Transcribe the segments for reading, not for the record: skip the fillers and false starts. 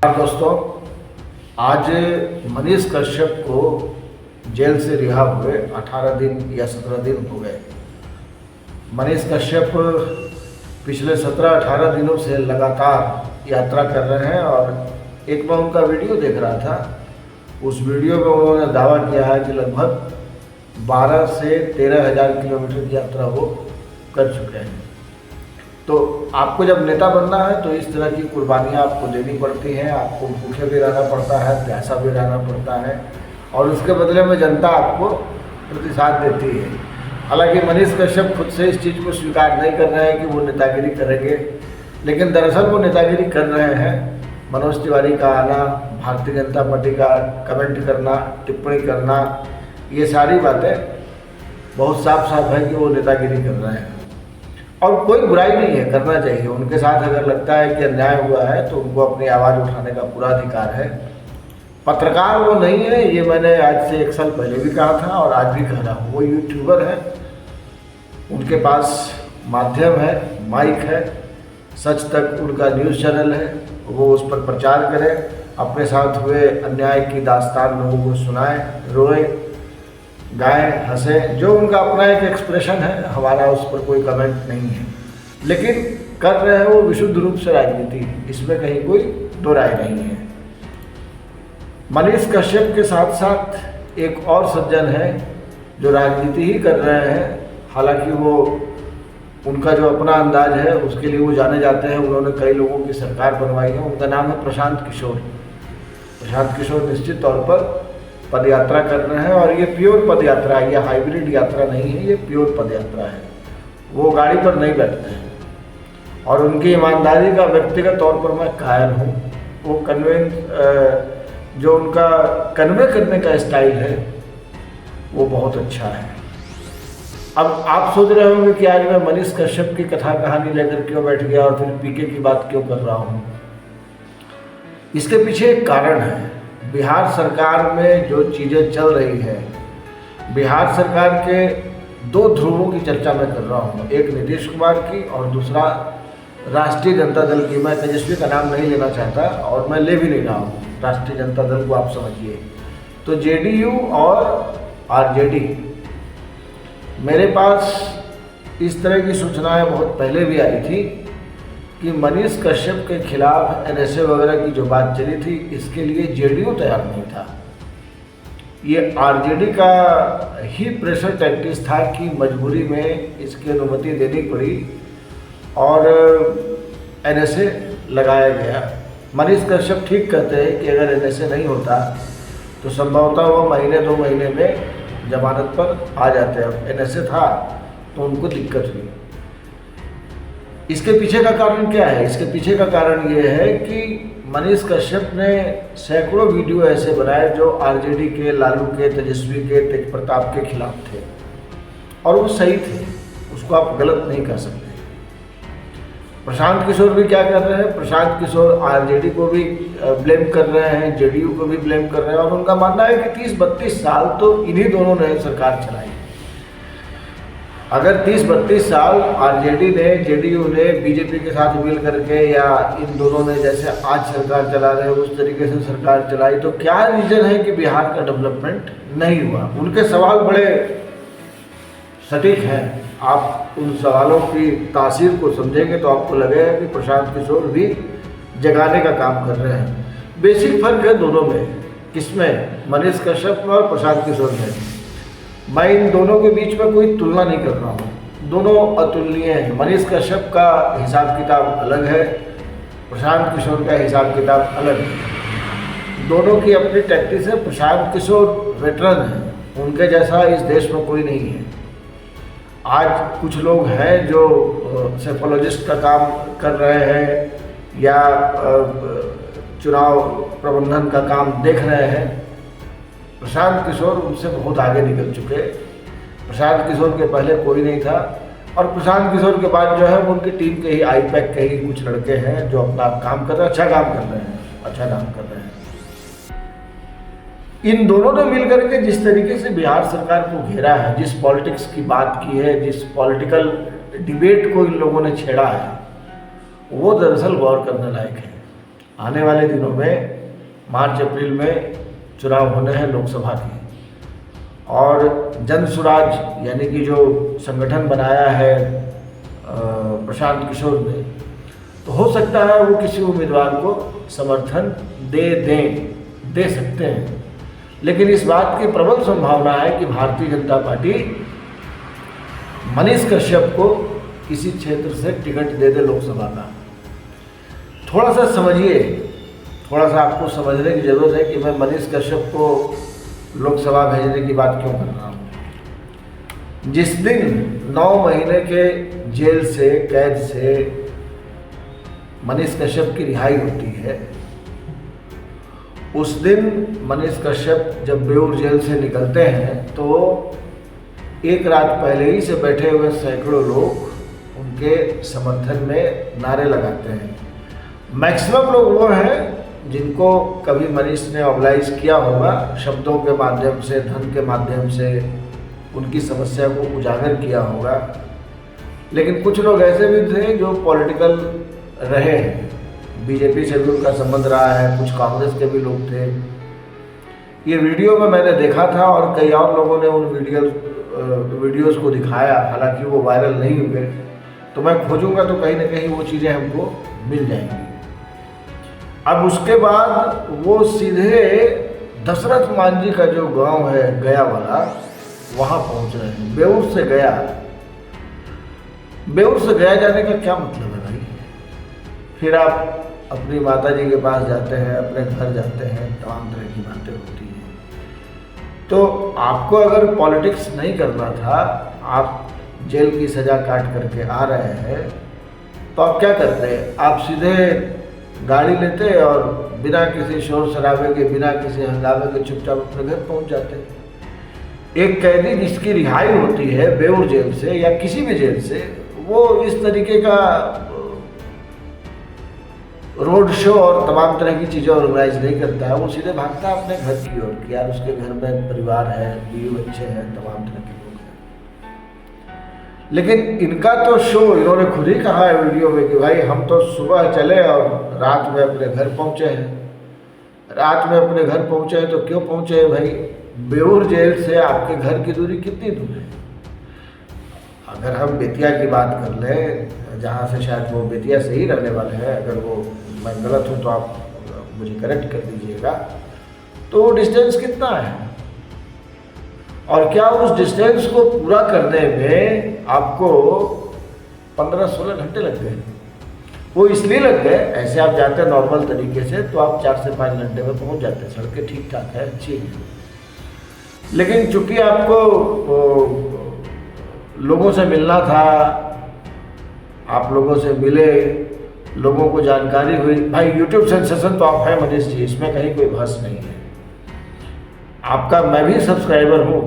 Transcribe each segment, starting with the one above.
दोस्तों, आज मनीष कश्यप को जेल से रिहा हुए 18 दिन या 17 दिन हो गए। मनीष कश्यप पिछले 17-18 दिनों से लगातार यात्रा कर रहे हैं और एक मैं उनका वीडियो देख रहा था। उस वीडियो में उन्होंने दावा किया है कि लगभग 12 से 13 हज़ार किलोमीटर की यात्रा वो कर चुके हैं। तो आपको जब नेता बनना है तो इस तरह की कुर्बानियाँ आपको देनी पड़ती हैं। आपको भूखे भी रहना पड़ता है, प्यासा भी रहना पड़ता है और उसके बदले में जनता आपको प्रतिसाद देती है। हालांकि मनीष कश्यप खुद से इस चीज़ को स्वीकार नहीं कर रहे हैं कि वो नेतागिरी करेंगे, लेकिन दरअसल वो नेतागिरी कर रहे हैं। मनोज तिवारी का आना, भारतीय जनता पार्टी का कमेंट करना, टिप्पणी करना, ये सारी बातें बहुत साफ साफ है कि वो नेतागिरी कर रहे हैं और कोई बुराई नहीं है, करना चाहिए। उनके साथ अगर लगता है कि अन्याय हुआ है तो उनको अपनी आवाज़ उठाने का पूरा अधिकार है। पत्रकार वो नहीं है, ये मैंने आज से 1 साल पहले भी कहा था और आज भी कह रहा हूँ। वो यूट्यूबर है, उनके पास माध्यम है, माइक है, सच तक उनका न्यूज़ चैनल है। वो उस पर प्रचार करें, अपने साथ हुए अन्याय की दास्तान लोगों को सुनाएं, रोएं, गाएं, हंसें, जो उनका अपना एक एक्सप्रेशन है। हमारा उस पर कोई कमेंट नहीं है, लेकिन कर रहे हैं वो विशुद्ध रूप से राजनीति, इसमें कहीं कोई दो राय नहीं है। मनीष कश्यप के साथ साथ एक और सज्जन है जो राजनीति ही कर रहे हैं। हालांकि वो उनका जो अपना अंदाज है उसके लिए वो जाने जाते हैं। उन्होंने कई लोगों की सरकार बनवाई है। उनका नाम है प्रशांत किशोर। प्रशांत किशोर निश्चित तौर पर पद यात्रा कर रहे हैं और ये प्योर पद यात्रा है, ये हाइब्रिड यात्रा नहीं है, ये प्योर पद यात्रा है। वो गाड़ी पर नहीं बैठते हैं और उनकी ईमानदारी का व्यक्तिगत तौर पर मैं कायल हूँ। वो जो उनका कन्वे करने का स्टाइल है वो बहुत अच्छा है। अब आप सोच रहे होंगे कि आज मैं मनीष कश्यप की कथा कहानी लेकर क्यों बैठ गया और फिर पीके की बात क्यों कर रहा हूँ। इसके पीछे एक कारण है। बिहार सरकार में जो चीज़ें चल रही है, बिहार सरकार के 2 ध्रुवों की चर्चा मैं कर रहा हूँ, एक नीतीश कुमार की और दूसरा राष्ट्रीय जनता दल की। मैं तेजस्वी का नाम नहीं लेना चाहता और मैं ले भी नहीं रहा हूँ, राष्ट्रीय जनता दल को आप समझिए। तो जेडीयू और आरजेडी, मेरे पास इस तरह की सूचनाएं बहुत पहले भी आई थी कि मनीष कश्यप के खिलाफ एनएसए वगैरह की जो बात चली थी, इसके लिए जेडीयू तैयार नहीं था। ये आरजेडी का ही प्रेशर टैक्टिक्स था कि मजबूरी में इसकी अनुमति देनी पड़ी और एनएसए लगाया गया। मनीष कश्यप ठीक कहते हैं कि अगर एनएसए नहीं होता तो संभवतः वो 1-2 महीने में जमानत पर आ जाते। अब एनएसए था तो उनको दिक्कत हुई। इसके पीछे का कारण क्या है? इसके पीछे का कारण ये है कि मनीष कश्यप ने सैकड़ों वीडियो ऐसे बनाए जो आरजेडी के, लालू के, तेजस्वी के, तेज प्रताप के खिलाफ थे और वो सही थे, उसको आप गलत नहीं कह सकते। प्रशांत किशोर भी क्या कर रहे हैं? प्रशांत किशोर आरजेडी को भी ब्लेम कर रहे हैं, जेडीयू को भी ब्लेम कर रहे हैं और उनका मानना है कि 30-32 साल तो इन्हीं दोनों ने सरकार चलाई। अगर 30-32 साल आरजेडी ने, जेडीयू ने बीजेपी के साथ मिल करके या इन दोनों ने जैसे आज सरकार चला रहे हैं उस तरीके से सरकार चलाई, तो क्या रीजन है कि बिहार का डेवलपमेंट नहीं हुआ? उनके सवाल बड़े सटीक हैं। आप उन सवालों की तासीर को समझेंगे तो आपको लगेगा कि प्रशांत किशोर भी जगाने का काम कर रहे हैं। बेसिक फर्क है दोनों में। किसमें? मनीष कश्यप में और प्रशांत किशोर में। मैं इन दोनों के बीच में कोई तुलना नहीं कर रहा हूँ, दोनों अतुलनीय हैं। मनीष कश्यप का हिसाब किताब अलग है, प्रशांत किशोर का हिसाब किताब अलग है। दोनों की अपनी टैक्टिक्स है। प्रशांत किशोर वेटरन है, उनके जैसा इस देश में कोई नहीं है। आज कुछ लोग हैं जो सेफोलॉजिस्ट का काम कर रहे हैं या चुनाव प्रबंधन का काम देख रहे हैं। प्रशांत किशोर उनसे बहुत आगे निकल चुके। प्रशांत किशोर के पहले कोई नहीं था और प्रशांत किशोर के बाद जो है वो उनकी टीम के ही आईपैक के ही कुछ लड़के हैं जो अपना काम कर रहे हैं, अच्छा काम कर रहे हैं, अच्छा काम कर रहे हैं। इन दोनों ने मिलकर के जिस तरीके से बिहार सरकार को घेरा है, जिस पॉलिटिक्स की बात की है, जिस पॉलिटिकल डिबेट को इन लोगों ने छेड़ा है, वो दरअसल गौर करने लायक है। आने वाले दिनों में मार्च अप्रैल में चुनाव होने हैं लोकसभा के, और जन सुराज यानी कि जो संगठन बनाया है प्रशांत किशोर ने, तो हो सकता है वो किसी उम्मीदवार को समर्थन दे सकते हैं। लेकिन इस बात की प्रबल संभावना है कि भारतीय जनता पार्टी मनीष कश्यप को किसी क्षेत्र से टिकट दे दे लोकसभा का। थोड़ा सा समझिए, थोड़ा सा आपको समझने की ज़रूरत है कि मैं मनीष कश्यप को लोकसभा भेजने की बात क्यों कर रहा हूँ। जिस दिन 9 महीने के जेल से कैद से मनीष कश्यप की रिहाई होती है, उस दिन मनीष कश्यप जब बेऊर जेल से निकलते हैं तो एक रात पहले ही से बैठे हुए सैकड़ों लोग उनके समर्थन में नारे लगाते हैं। मैक्सिमम लोग वो हैं जिनको कभी मनीष ने ऑर्गेनाइज किया होगा, शब्दों के माध्यम से, धन के माध्यम से उनकी समस्या को उजागर किया होगा। लेकिन कुछ लोग ऐसे भी थे जो पॉलिटिकल रहे हैं, बीजेपी से भी उनका संबंध रहा है, कुछ कांग्रेस के भी लोग थे। ये वीडियो में मैंने देखा था और कई और लोगों ने उन वीडियोस को दिखाया, हालांकि वो वायरल नहीं हुए। तो मैं खोजूंगा तो कहीं ना कहीं वो चीज़ें हमको मिल जाएंगी। अब उसके बाद वो सीधे दशरथ मांझी का जो गांव है गया वाला, वहाँ पहुँच रहे हैं। बेऊर से गया जाने का क्या मतलब है भाई? फिर आप अपनी माता जी के पास जाते हैं, अपने घर जाते हैं, तमाम तरह की बातें होती हैं। तो आपको अगर पॉलिटिक्स नहीं करना था, आप जेल की सज़ा काट करके आ रहे हैं, तो आप क्या करते? आप सीधे गाड़ी लेते और बिना किसी शोर शराबे के, बिना किसी हंगामे के चुपचाप अपने घर पहुंच जाते। एक कैदी जिसकी रिहाई होती है बेऊर जेल से या किसी भी जेल से, वो इस तरीके का रोड शो और तमाम तरह की चीज़ें ऑर्गेनाइज नहीं करता है। वो सीधे भागता है अपने घर की ओर कि यार उसके घर में परिवार है, बीवी बच्चे हैं, तमाम तरह के लोग हैं। लेकिन इनका तो शो, इन्होंने खुद ही कहा है वीडियो में कि भाई हम तो सुबह चले और रात में अपने घर पहुंचे हैं। रात में अपने घर पहुंचे हैं तो क्यों पहुंचे हैं भाई? बेऊर जेल से आपके घर की दूरी कितनी दूर है? अगर हम बेतिया की बात कर लें, जहाँ से शायद वो बेतिया से ही रहने वाले हैं, अगर वो मैं गलत हूँ तो आप मुझे करेक्ट कर दीजिएगा, तो वो डिस्टेंस कितना है? और क्या उस डिस्टेंस को पूरा करने में आपको 15-16 घंटे लग गए? वो इसलिए लग गए, ऐसे आप जाते हैं नॉर्मल तरीके से तो आप 4 से 5 घंटे में पहुंच जाते हैं, सड़कें ठीक ठाक है, अच्छी है। लेकिन चूंकि आपको लोगों से मिलना था, आप लोगों से मिले, लोगों को जानकारी हुई। भाई यूट्यूब सेंसेशन तो आप है मनीष जी, इसमें कहीं कोई बहस नहीं है। आपका मैं भी सब्सक्राइबर हूँ,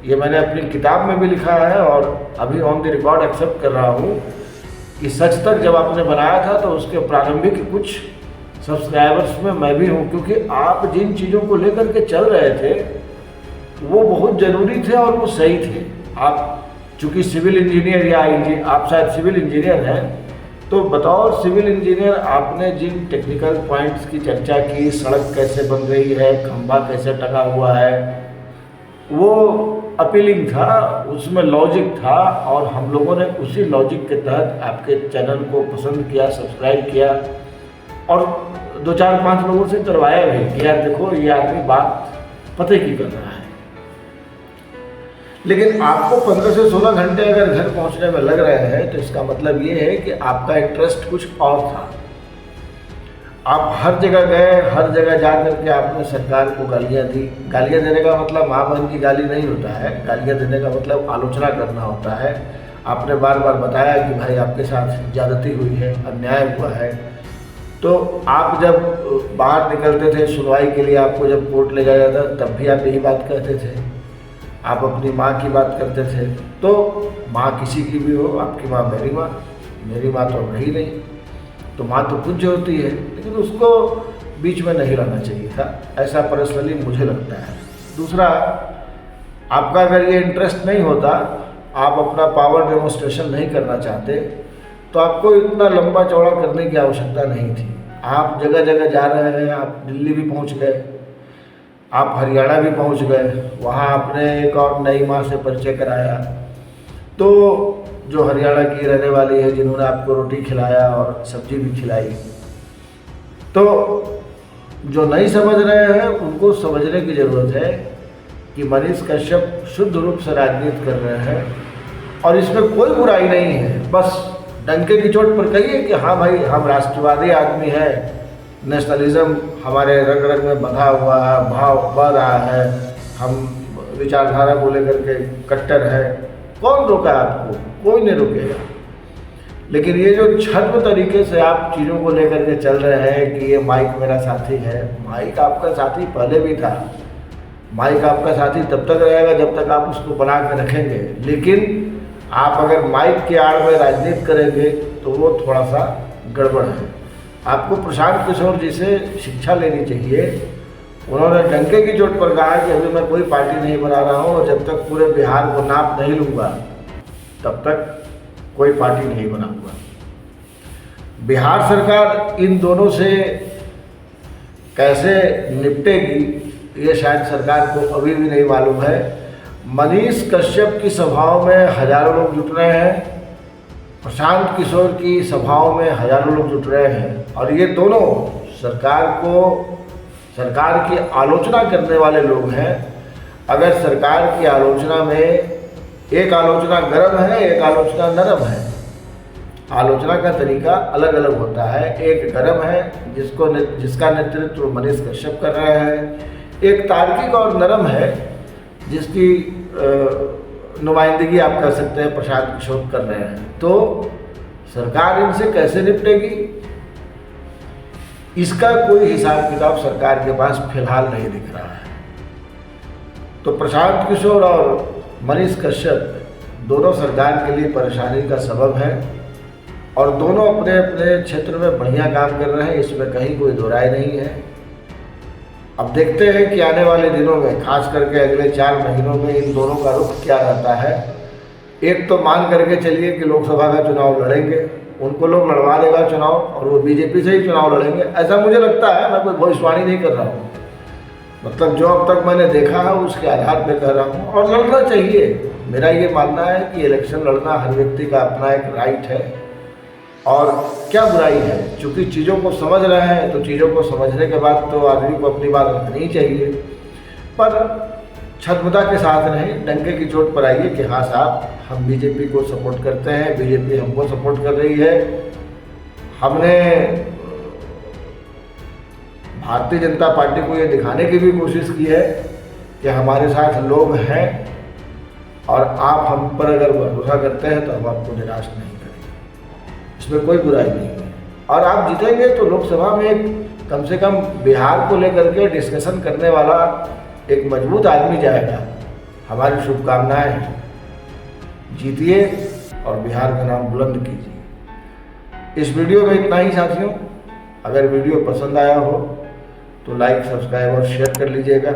ये मैंने अपनी किताब में भी लिखा है और अभी ऑन द रिकॉर्ड एक्सेप्ट कर रहा हूँ कि सच तक जब आपने बनाया था तो उसके प्रारंभिक कुछ सब्सक्राइबर्स में मैं भी हूँ, क्योंकि आप जिन चीज़ों को लेकर के चल रहे थे वो बहुत ज़रूरी थे और वो सही थे। आप चूँकि सिविल इंजीनियर या आप शायद सिविल इंजीनियर हैं, तो बतौर सिविल इंजीनियर आपने जिन टेक्निकल पॉइंट्स की चर्चा की, सड़क कैसे बन रही है, खंभा कैसे टका हुआ है, वो अपीलिंग था, उसमें लॉजिक था और हम लोगों ने उसी लॉजिक के तहत आपके चैनल को पसंद किया, सब्सक्राइब किया और 2-4-5 लोगों से करवाया भी कि यार देखो ये आदमी बात पते की कर रहा है। लेकिन आपको 15 से 16 घंटे अगर घर पहुंचने में लग रहे हैं तो इसका मतलब ये है कि आपका इंटरेस्ट कुछ और था। आप हर जगह गए, हर जगह जा करके आपने सरकार को गालियाँ दी। गालियाँ देने का मतलब माँ बहन की गाली नहीं होता है, गालियाँ देने का मतलब आलोचना करना होता है। आपने बार बार बताया कि भाई आपके साथ ज़्यादती हुई है, अन्याय हुआ है। तो आप जब बाहर निकलते थे सुनवाई के लिए, आपको जब कोर्ट ले जाया जाता तब भी आप यही बात कहते थे। आप अपनी माँ की बात करते थे, तो माँ किसी की भी हो, आपकी माँ मेरी माँ तो रही नहीं, तो माँ तो पूज्य होती है, लेकिन उसको बीच में नहीं रहना चाहिए था, ऐसा पर्सनली मुझे लगता है। दूसरा, आपका अगर ये इंटरेस्ट नहीं होता, आप अपना पावर डेमोन्स्ट्रेशन नहीं करना चाहते, तो आपको इतना लंबा चौड़ा करने की आवश्यकता नहीं थी। आप जगह जगह जा रहे हैं, आप दिल्ली भी पहुंच गए, आप हरियाणा भी पहुंच गए, वहाँ आपने एक और नई माँ से परिचय कराया। तो जो हरियाणा की रहने वाली है, जिन्होंने आपको रोटी खिलाया और सब्जी भी खिलाई, तो जो नहीं समझ रहे हैं उनको समझने की ज़रूरत है कि मनीष कश्यप शुद्ध रूप से राजनीति कर रहे हैं और इसमें कोई बुराई नहीं है। बस डंके की चोट पर कहिए कि हाँ भाई, हम राष्ट्रवादी आदमी हैं, नेशनलिज्म हमारे रग रग में बंधा हुआ है, भाव बह रहा है, हम विचारधारा को लेकर के कट्टर है। कौन रोका आपको? कोई नहीं रुकेगा। लेकिन ये जो छद्म तरीके से आप चीज़ों को लेकर के चल रहे हैं कि ये माइक मेरा साथी है, माइक आपका साथी पहले भी था। माइक आपका साथी तब तक रहेगा जब तक आप उसको बना के रखेंगे, लेकिन आप अगर माइक के आड़ में राजनीति करेंगे तो वो थोड़ा सा गड़बड़ है। आपको प्रशांत किशोर जी से शिक्षा लेनी चाहिए। उन्होंने डंके की चोट पर कहा कि अभी मैं कोई पार्टी नहीं बना रहा हूँ और जब तक पूरे बिहार को नाप नहीं लूँगा तब तक कोई पार्टी नहीं बनाऊंगा। बिहार सरकार इन दोनों से कैसे निपटेगी ये शायद सरकार को अभी भी नहीं मालूम है। मनीष कश्यप की सभाओं में हजारों लोग जुट रहे हैं, प्रशांत किशोर की सभाओं में हजारों लोग जुट रहे हैं और ये दोनों सरकार की आलोचना करने वाले लोग हैं। अगर सरकार की आलोचना में एक आलोचना गर्म है, एक आलोचना नरम है, आलोचना का तरीका अलग अलग होता है। एक गर्म है जिसका नेतृत्व मनीष कश्यप कर रहे हैं, एक तार्किक और नरम है जिसकी नुमाइंदगी आप कर सकते हैं प्रशांत किशोर कर रहे हैं। तो सरकार इनसे कैसे निपटेगी इसका कोई हिसाब किताब सरकार के पास फिलहाल नहीं दिख रहा है। तो प्रशांत किशोर और मनीष कश्यप दोनों सरकार के लिए परेशानी का सबब है और दोनों अपने अपने क्षेत्र में बढ़िया काम कर रहे हैं, इसमें कहीं कोई दो राय नहीं है। अब देखते हैं कि आने वाले दिनों में, खास करके अगले 4 महीनों में इन दोनों का रुख क्या रहता है। एक तो मान करके चलिए कि लोकसभा का चुनाव लड़ेंगे, उनको लोग लड़वा देगा चुनाव और वो बीजेपी से ही चुनाव लड़ेंगे, ऐसा मुझे लगता है। मैं कोई भविष्यवाणी नहीं कर रहा हूँ, मतलब जो अब तक मैंने देखा है उसके आधार पर कह रहा हूँ। और लड़ना चाहिए, मेरा ये मानना है कि इलेक्शन लड़ना हर व्यक्ति का अपना एक राइट है और क्या बुराई है। चूँकि चीज़ों को समझ रहे हैं तो चीज़ों को समझने के बाद तो आदमी को अपनी बात रखनी चाहिए, पर छद्मता के साथ नहीं, डंके की चोट पर आइए कि हाँ साहब, हम बीजेपी को सपोर्ट करते हैं, बीजेपी हमको सपोर्ट कर रही है। हमने भारतीय जनता पार्टी को ये दिखाने की भी कोशिश की है कि हमारे साथ लोग हैं और आप हम पर अगर भरोसा करते हैं तो हम आपको निराश नहीं करेंगे। इसमें कोई बुराई नहीं है और आप जीतेंगे तो लोकसभा में कम से कम बिहार को लेकर के डिस्कशन करने वाला एक मजबूत आदमी जाएगा। हमारी शुभकामनाएं हैं, जीतिए और बिहार का नाम बुलंद कीजिए। इस वीडियो में इतना ही साथियों। अगर वीडियो पसंद आया हो तो लाइक, सब्सक्राइब और शेयर कर लीजिएगा।